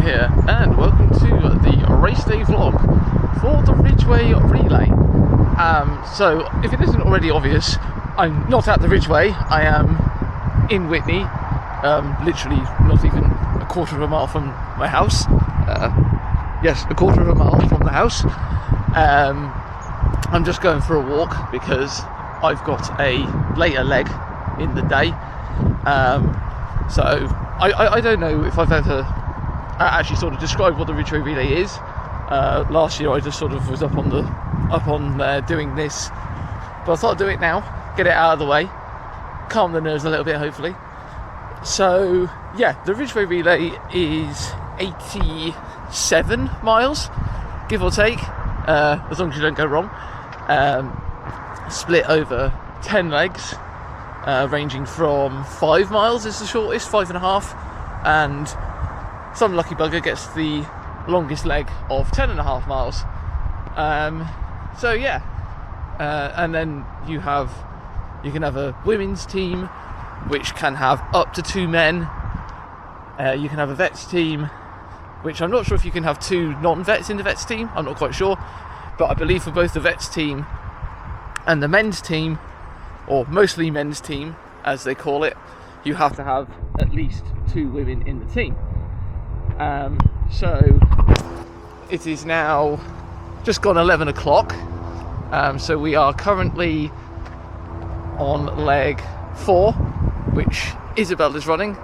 here, and welcome to the race day vlog for the Ridgeway Relay. So, if it isn't already obvious, I'm not at the Ridgeway. I am in Witney, literally not even a quarter of a mile from my house. Yes, a quarter of a mile from the house. I'm just going for a walk because I've got a later leg in the day. So I don't know if I've ever actually sort of described what the Ridgeway Relay is. Last year I just sort of was up on doing this, but I thought I'd do it now, get it out of the way, calm the nerves a little bit hopefully. So yeah, the Ridgeway Relay is 87 miles, give or take, as long as you don't go wrong. Split over 10 legs, ranging from 5 miles is the shortest, 5.5, and some lucky bugger gets the longest leg of 10.5 miles. So yeah, and then you can have a women's team which can have up to 2 men. You can have a vets team, which I'm not sure if you can have 2 non-vets in the vets team, I'm not quite sure, but I believe for both the vets team and the men's team, or mostly men's team as they call it, you have to have at least 2 women in the team. So it is now just gone 11 o'clock, so we are currently on leg 4, which Isabel is running,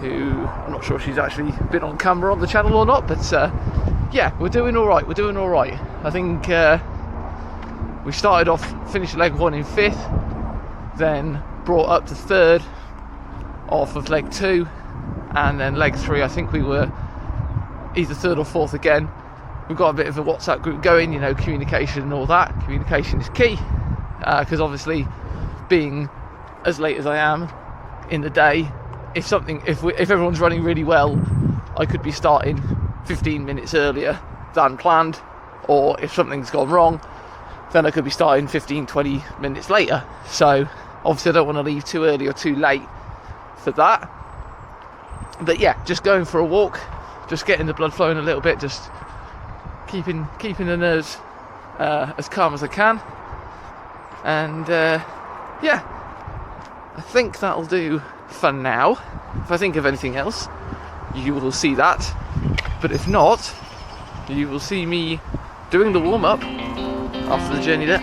who I'm not sure if she's actually been on camera on the channel or not, but yeah, we're doing alright, I think we started off, finished leg 1 in 5th, then brought up to 3rd off of leg 2, and then leg 3 I think we were either 3rd or 4th again. We've got a bit of a WhatsApp group going, you know, communication and all that. Communication is key, because obviously being as late as I am in the day, if everyone's running really well, I could be starting 15 minutes earlier than planned, or if something's gone wrong, then I could be starting 15-20 minutes later. So obviously I don't want to leave too early or too late for that. But yeah, just going for a walk, just getting the blood flowing a little bit, just keeping the nerves as calm as I can. And yeah, I think that'll do for now. If I think of anything else, you will see that, but if not, you will see me doing the warm-up after the journey there.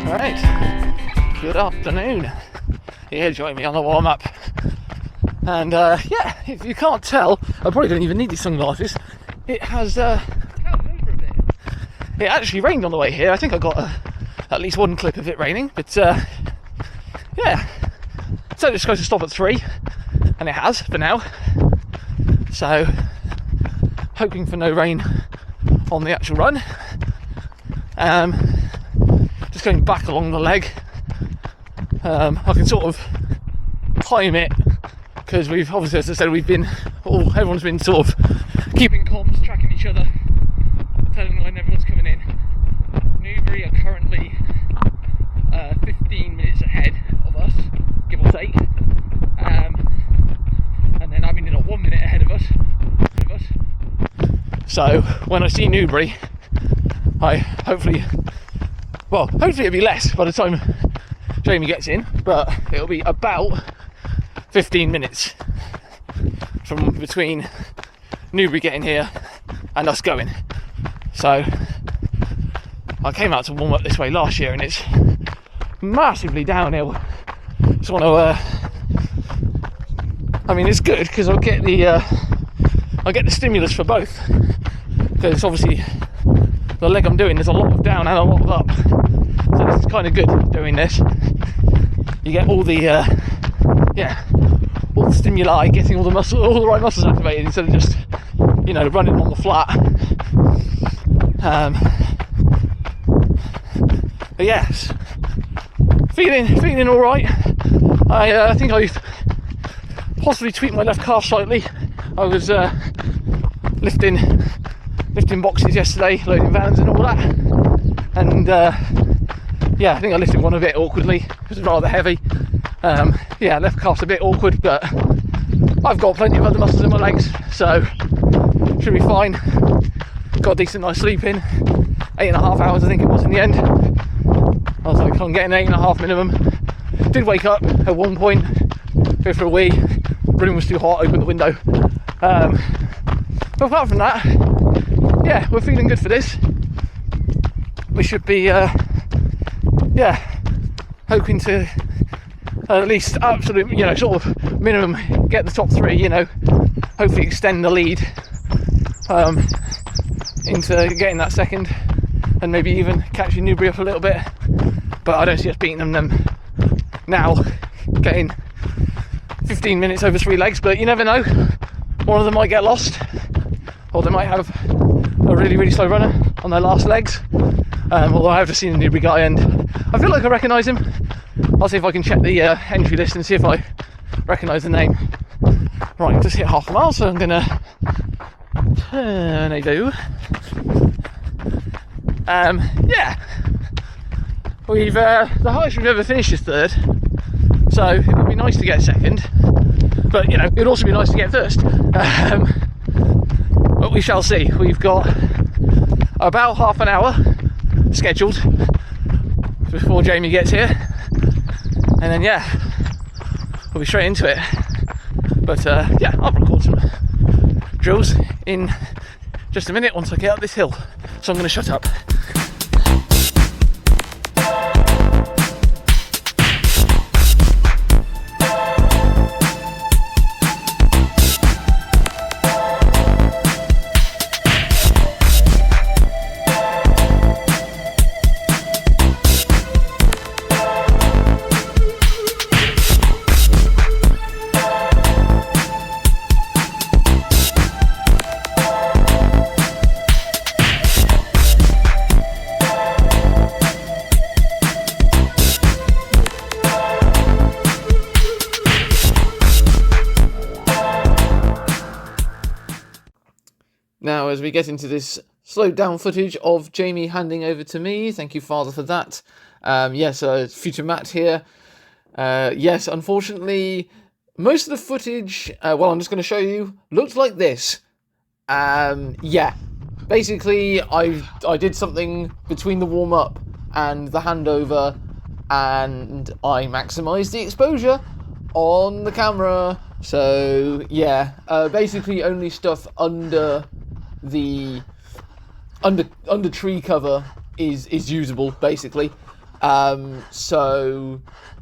Alright, good afternoon. Here, join me on the warm-up. And yeah, if you can't tell, I probably don't even need these sunglasses. It has clouded over a bit. It actually rained on the way here. I think I got at least one clip of it raining, but yeah. So it's supposed to stop at 3, and it has for now. So hoping for no rain on the actual run. Just going back along the leg. I can sort of time it, because we've obviously, as I said, everyone's been sort of keeping comms, tracking each other, telling when everyone's coming in. Newbury are currently 15 minutes ahead of us, give or take, and then Abingdon are 1 minute ahead of us. So when I see Newbury, hopefully it'll be less by the time Jamie gets in, but it'll be about 15 minutes from between Newbury getting here and us going. So I came out to warm up this way last year, and it's massively downhill. Just want to I mean, it's good because I get the stimulus for both, because obviously the leg I'm doing, there's a lot of down and a lot of up, so this is kind of good doing this. You get all the all the stimuli, getting all the right muscles activated, instead of just, you know, running on the flat. But yes, feeling all right. I think I've possibly tweaked my left calf slightly. I was lifting boxes yesterday, loading vans and all that, and yeah, I think I lifted one a bit awkwardly. It was rather heavy. Yeah, left calf's a bit awkward, but I've got plenty of other muscles in my legs, so should be fine. Got a decent night's sleep in, 8.5 hours I think it was in the end. I was like, I'm getting 8.5 minimum. Did wake up at one point, go for a wee, room was too hot, opened the window. But apart from that, yeah, we're feeling good for this. We should be, yeah, hoping to at least absolute, you know, sort of minimum get the top 3, you know, hopefully extend the lead into getting that second, and maybe even catching Newbury up a little bit. But I don't see us beating them now, getting 15 minutes over 3 legs, but you never know. One of them might get lost, or they might have a really, really slow runner on their last legs. Although I have just seen the Newbury guy and I feel like I recognise him. I'll see if I can check the entry list and see if I recognise the name. Right, I've just hit half a mile, so I'm going to turn a do. Yeah, we've the highest we've ever finished is 3rd, so it would be nice to get 2nd, but you know, it would also be nice to get 1st. But we shall see. We've got about half an hour scheduled before Jamie gets here, and then yeah, we'll be straight into it. But yeah, I'll record some drills in just a minute once I get up this hill, so I'm going to shut up. Now, as we get into this slowed down footage of Jamie handing over to me, thank you, Father, for that. Yes, future Matt here. Yes, unfortunately, most of the footage, well, I'm just going to show you, looked like this. Yeah, basically, I did something between the warm-up and the handover, and I maximised the exposure on the camera. So, yeah, basically only stuff under the under tree cover is usable, basically. So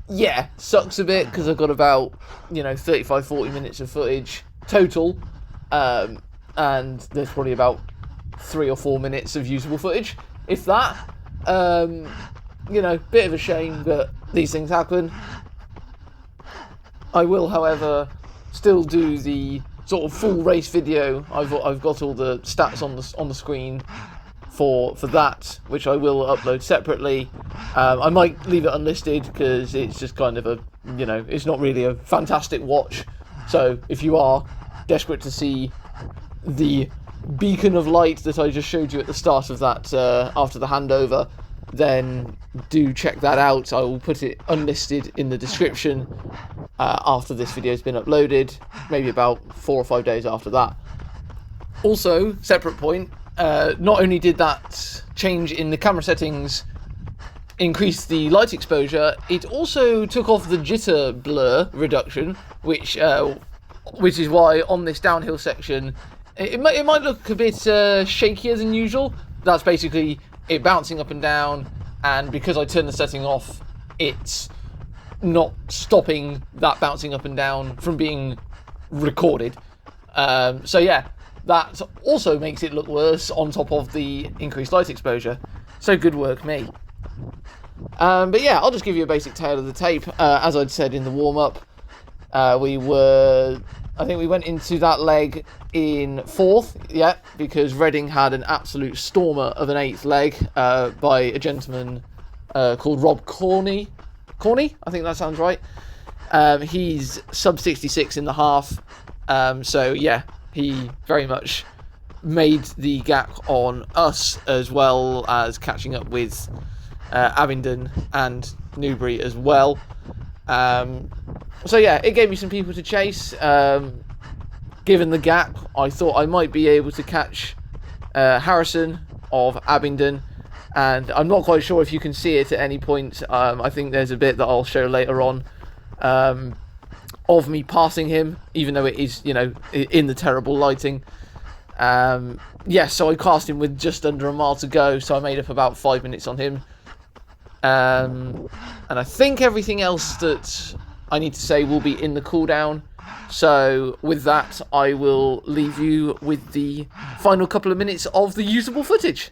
yeah, sucks a bit because I've got about, you know, 35-40 minutes of footage total, and there's probably about 3 or 4 minutes of usable footage, if that. You know, bit of a shame, but these things happen. I will, however, still do the sort of full race video. I've got all the stats on the screen for that, which I will upload separately. I might leave it unlisted because it's just kind of a, you know, it's not really a fantastic watch. So if you are desperate to see the beacon of light that I just showed you at the start of that after the handover, then do check that out. I will put it unlisted in the description after this video has been uploaded, maybe about 4 or 5 days after that. Also, separate point, not only did that change in the camera settings increase the light exposure, it also took off the jitter blur reduction, which is why on this downhill section it might look a bit shakier than usual. That's basically it bouncing up and down, and because I turned the setting off, it's not stopping that bouncing up and down from being recorded. So yeah, that also makes it look worse on top of the increased light exposure. So good work, me. But yeah, I'll just give you a basic tale of the tape. As I'd said in the warm-up, I think we went into that leg in 4th, yeah, because Reading had an absolute stormer of an 8th leg by a gentleman called Rob Corney. Corney, I think that sounds right. He's sub 66 in the half. So yeah, he very much made the gap on us, as well as catching up with Abingdon and Newbury as well. So yeah, it gave me some people to chase. Given the gap, I thought I might be able to catch Harrison of Abingdon, and I'm not quite sure if you can see it at any point. I think there's a bit that I'll show later on of me passing him, even though it is, you know, in the terrible lighting. Yeah, so I cast him with just under a mile to go, so I made up about 5 minutes on him. And I think everything else that I need to say will be in the cooldown. So with that, I will leave you with the final couple of minutes of the usable footage.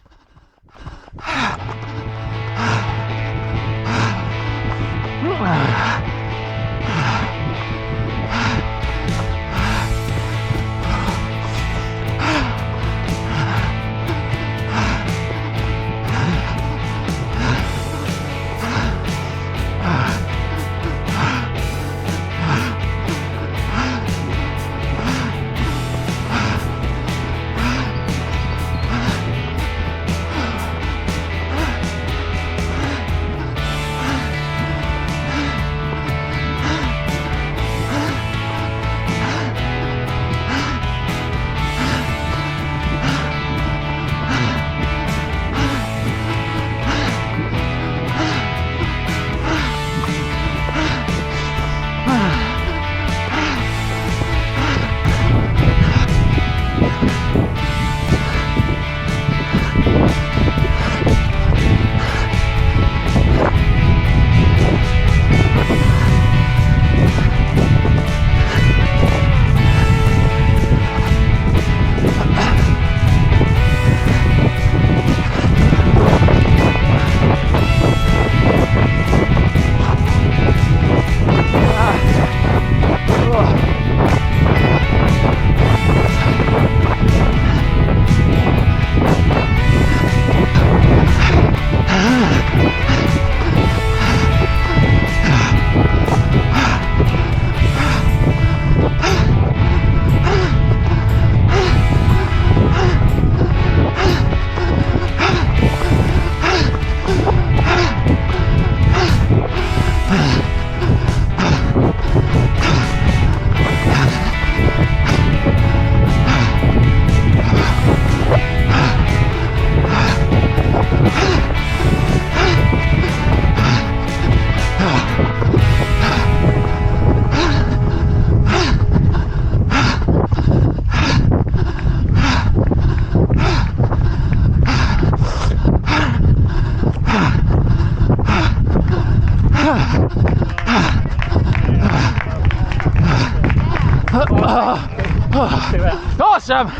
Awesome!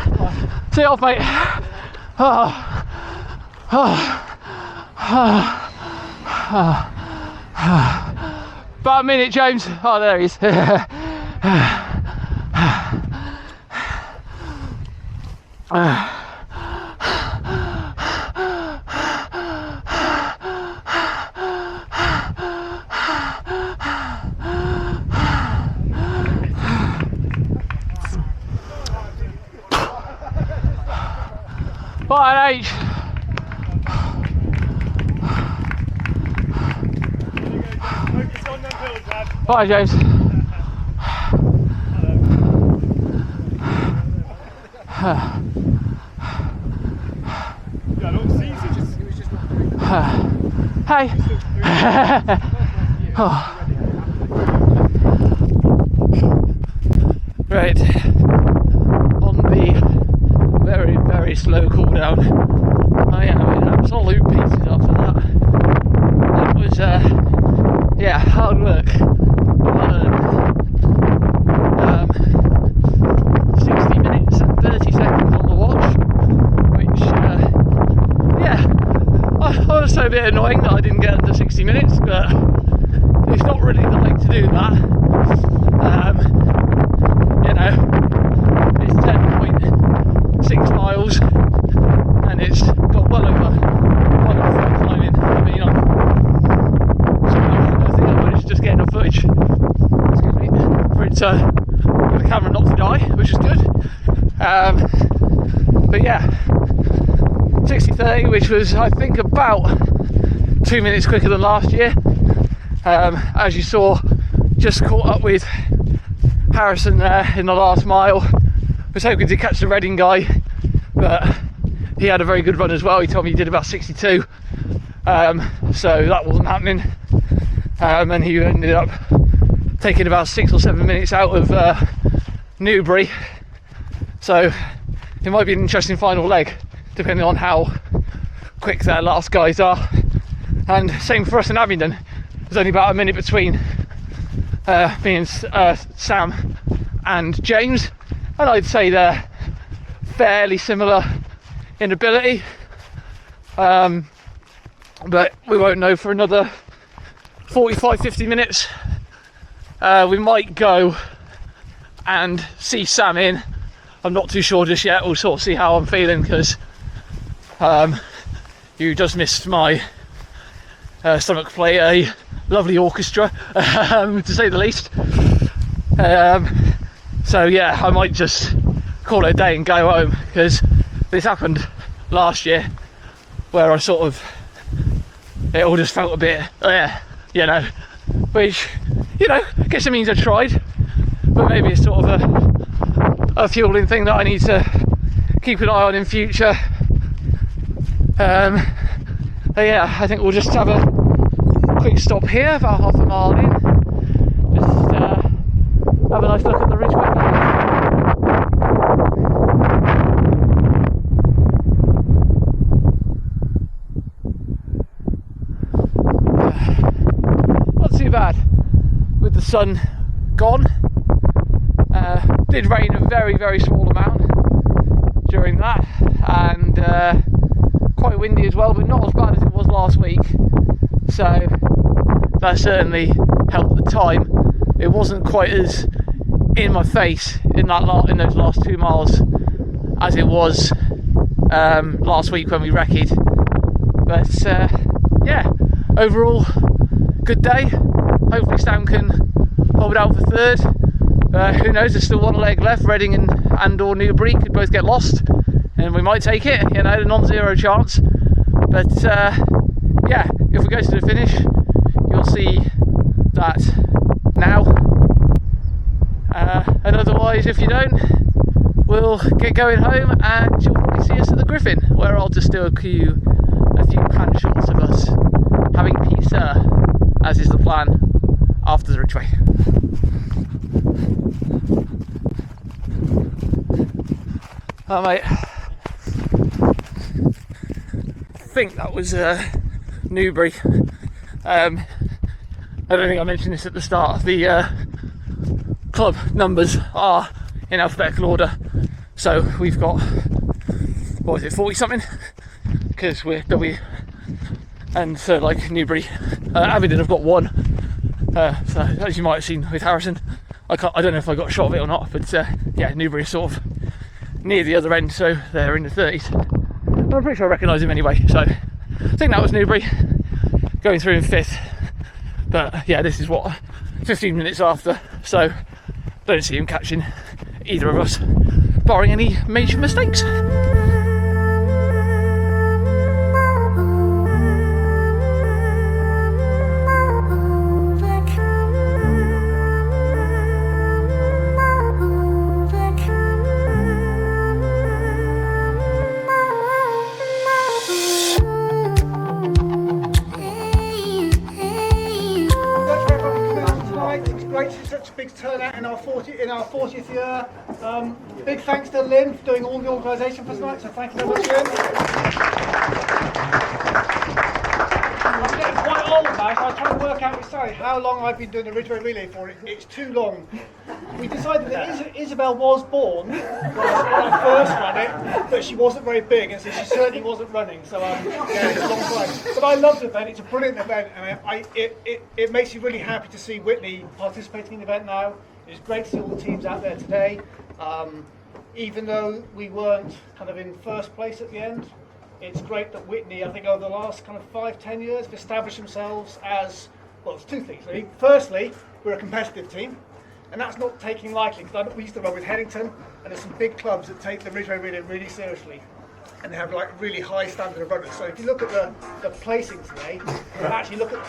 See you off, mate. About a minute, James. Oh, there he is. Bye, H. Bye, James. Hey. Right. On the very, very slow cooldown. I am in absolute pieces after that. That was, yeah, hard work. 60 minutes and 30 seconds on the watch, which, yeah, I was a bit annoying that I didn't get under 60 minutes, but it's not really the like to do that. You know, it's 10.6 miles and it's got well over 5 climbing. I mean, I think so the camera not to die, which is good. But yeah, 60:30, which was I think about 2 minutes quicker than last year. As you saw, just caught up with Harrison there in the last mile. Was hoping to catch the Reading guy, but he had a very good run as well. He told me he did about 62, so that wasn't happening. And he ended up taking about 6 or 7 minutes out of Newbury, so it might be an interesting final leg depending on how quick their last guys are. And same for us in Abingdon, there's only about a minute between me and Sam and James, and I'd say they're fairly similar in ability, but we won't know for another 45-50 minutes. We might go and see Sam in. I'm not too sure just yet. We'll sort of see how I'm feeling, because you just missed my stomach play a lovely orchestra, to say the least. So yeah, I might just call it a day and go home, because this happened last year where I sort of, it all just felt a bit, you know, which, you know, I guess it means I tried, but maybe it's sort of a fueling thing that I need to keep an eye on in future. But yeah, I think we'll just have a quick stop here, about half a mile in, just have a nice look at the Ridgeway Relay. Not too bad with the sun gone. Did rain a very small amount during that, and quite windy as well, but not as bad as it was last week, so that certainly helped the time. It wasn't quite as in my face in those last 2 miles as it was last week when we wrecked, but yeah, overall good day. Hopefully Sam can hold out for third. Who knows, there's still one leg left. Reading and or Newbury could both get lost, and we might take it, you know, a non-zero chance. But yeah, if we go to the finish, you'll see that now. And otherwise, if you don't, we'll get going home, and you'll probably see us at the Griffin, where I'll just do a few pan shots of us having pizza, as is the plan after the Ridgeway. Oh mate, I think that was Newbury. I don't think I mentioned this at the start. The club numbers are in alphabetical order, so we've got, what is it, 40 something, because we're W, and so like Newbury, Abingdon have got 1, so as you might have seen with Harrison, I don't know if I got a shot of it or not, but yeah, Newbury is sort of near the other end, so they're in the 30s. I'm pretty sure I recognise him anyway, so I think that was Newbury going through in 5th. But yeah, this is what, 15 minutes after, so don't see him catching either of us, barring any major mistakes. Big turnout in our 40th year. Big thanks to Lynn for doing all the organisation for tonight, so thank you very much, Lynn. I'm getting quite old now, so I'm trying to work out with Sally how long I've been doing the Ridgeway Relay for. It's too long. We decided that Isabel was born when I first ran it, but she wasn't very big, and so she certainly wasn't running, so yeah, it's a long time. But I love the event, it's a brilliant event, and it makes me really happy to see Whitney participating in the event now. It's great to see all the teams out there today. Even though we weren't kind of in first place at the end, it's great that Whitney, I think over the last kind of 5-10 years, have established themselves as, well, there's two things really. Firstly, we're a competitive team. And that's not taking lightly, because we used to run with Headington, and there's some big clubs that take the Ridgeway Relay really seriously. And they have like really high standard of runners. So if you look at the placing today, and actually look at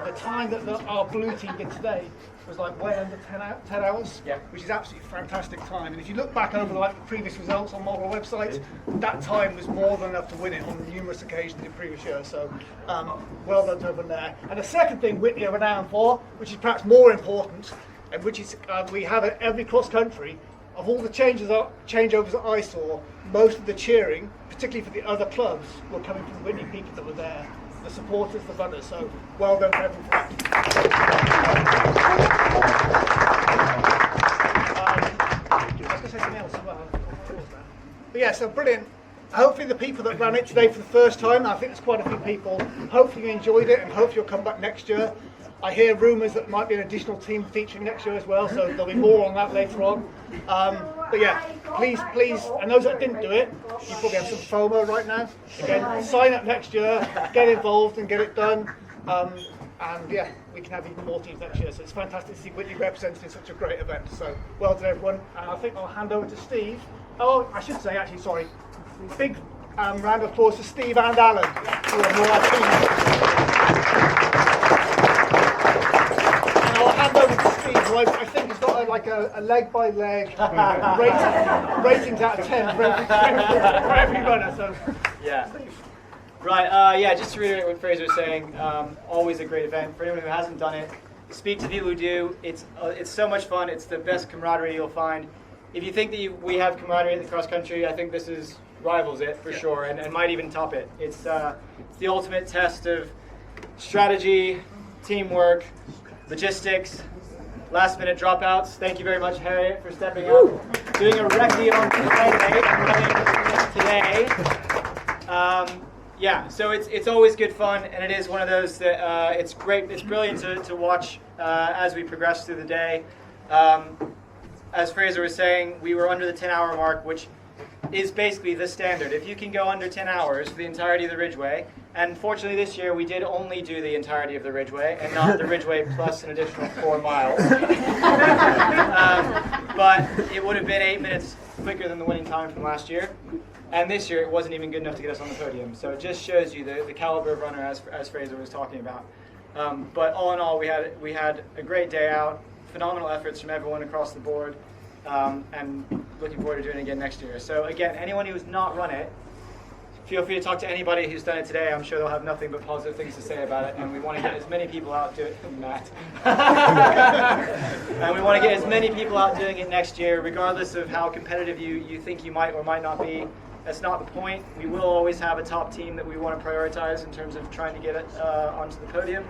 the time that our blue team did today was like way under 10 hours, which is absolutely fantastic time. And if you look back over the previous results on Marlborough websites, that time was more than enough to win it on numerous occasions in previous years. So well done to everyone there. And the second thing Whitney are renowned for, which is perhaps more important, and which is we have at every cross country, of all the changeovers that I saw, most of the cheering, particularly for the other clubs, were coming from the Whitney people that were there, the supporters, the runners. So well done to everyone for that. I was going to say something else as well. But yeah, so brilliant. Hopefully the people that ran it today for the first time, I think there's quite a few people, hopefully you enjoyed it and hopefully you'll come back next year. I hear rumours that there might be an additional team featuring next year as well, so there'll be more on that later on. But yeah, please, and those that didn't do it, you probably have some FOMO right now. Again, sign up next year, get involved and get it done. And yeah, we can have even more teams next year. So it's fantastic to see Whitney represented in such a great event. So well done everyone. And I think I'll hand over to Steve. Oh, I should say actually, sorry. Big round of applause to Steve and Alan, who are more our team. I'll hand over to Steve, who I think has got a leg-by-leg ratings out of 10 for every runner. So, yeah. Steve. Right, just to reiterate what Fraser was saying, always a great event. For anyone who hasn't done it, speak to people who do. It's so much fun. It's the best camaraderie you'll find. If you think that we have camaraderie at the cross country, I think this rivals it for sure, and might even top it. It's the ultimate test of strategy, teamwork, logistics, last minute dropouts. Thank you very much, Harriet, for stepping up. Doing a recce on Friday today. So it's always good fun, and it is one of those that it's great, it's brilliant to watch as we progress through the day. As Fraser was saying, we were under the 10-hour mark, which is basically the standard. If you can go under 10 hours for the entirety of the Ridgeway, and fortunately this year we did only do the entirety of the Ridgeway and not the Ridgeway plus an additional 4 miles. But it would have been 8 minutes quicker than the winning time from last year. And this year it wasn't even good enough to get us on the podium. So it just shows you the caliber of runner as Fraser was talking about. But all in all, we had a great day out, phenomenal efforts from everyone across the board, and looking forward to doing it again next year. So again, anyone who's not run it, feel free to talk to anybody who's done it today. I'm sure they'll have nothing but positive things to say about it, and we want to get as many people out doing it, Matt. And we want to get as many people out doing it next year, regardless of how competitive you think you might or might not be. That's not the point. We will always have a top team that we want to prioritize in terms of trying to get it onto the podium.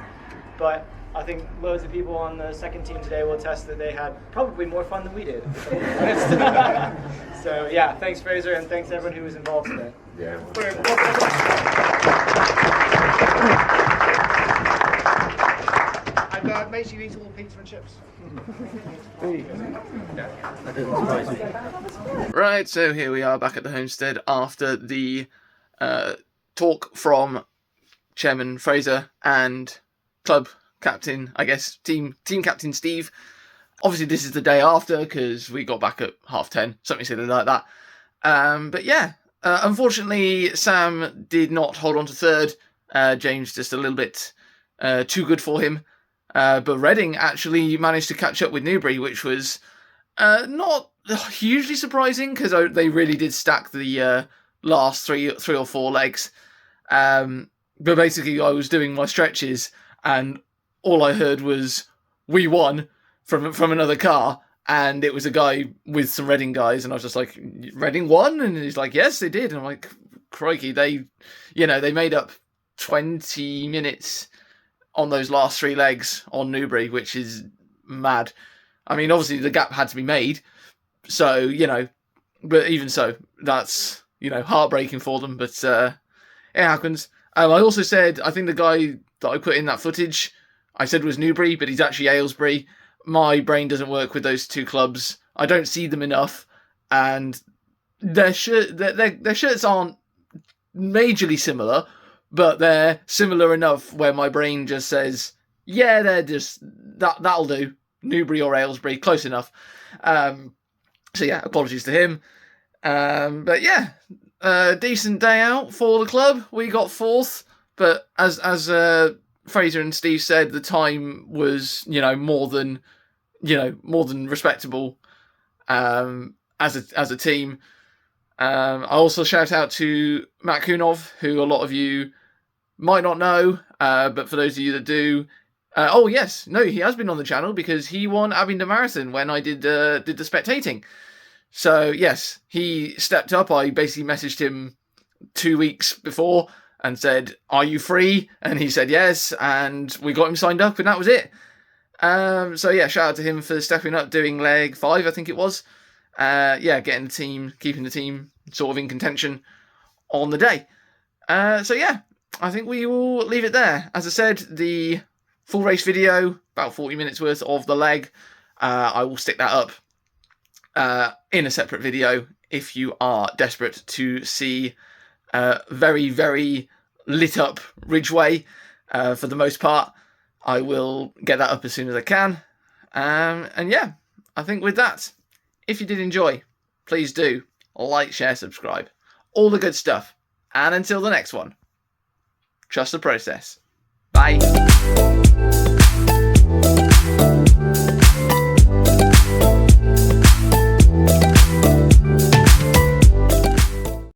But I think loads of people on the second team today will attest that they had probably more fun than we did. So yeah, thanks Fraser, and thanks everyone who was involved today. Yeah. And make sure you eat all the pizza and chips. Right, so here we are back at the homestead after the talk from Chairman Fraser and club captain, I guess, team captain Steve. Obviously this is the day after because we got back at 10:30, something silly like that. But yeah, unfortunately Sam did not hold on to third. James just a little bit too good for him. But Reading actually managed to catch up with Newbury, which was not hugely surprising because they really did stack the last three or four legs. But basically I was doing my stretches and all I heard was "we won" from another car, and it was a guy with some Reading guys, and I was just like, "Reading won?" And he's like, "Yes, they did." And I'm like, "Crikey, they made up 20 minutes on those last 3 legs on Newbury, which is mad." I mean, obviously the gap had to be made, so but even so, that's heartbreaking for them. But it happens. I also said, I think the guy that I put in that footage, I said was Newbury, but he's actually Aylesbury. My brain doesn't work with those two clubs. I don't see them enough, and their shirts aren't majorly similar, but they're similar enough where my brain just says, yeah, they're just that'll do. Newbury or Aylesbury, close enough. So yeah, apologies to him. But yeah, decent day out for the club. We got 4th, but as Fraser and Steve said, the time was more than respectable as a team. I also shout out to Matt Kunov, who a lot of you might not know, but for those of you that do, he has been on the channel because he won Abingdon Marathon when I did the spectating. So yes, he stepped up. I basically messaged him 2 weeks before and said, "Are you free?" And he said yes, and we got him signed up, and that was it. So yeah, shout out to him for stepping up, doing leg 5, I think it was. Keeping the team sort of in contention on the day. So yeah, I think we will leave it there. As I said, the full race video, about 40 minutes worth of the leg, I will stick that up in a separate video if you are desperate to see very, very lit up Ridgeway for the most part. I will get that up as soon as I can. And yeah, I think with that, if you did enjoy, please do like, share, subscribe. All the good stuff. And until the next one, trust the process. Bye.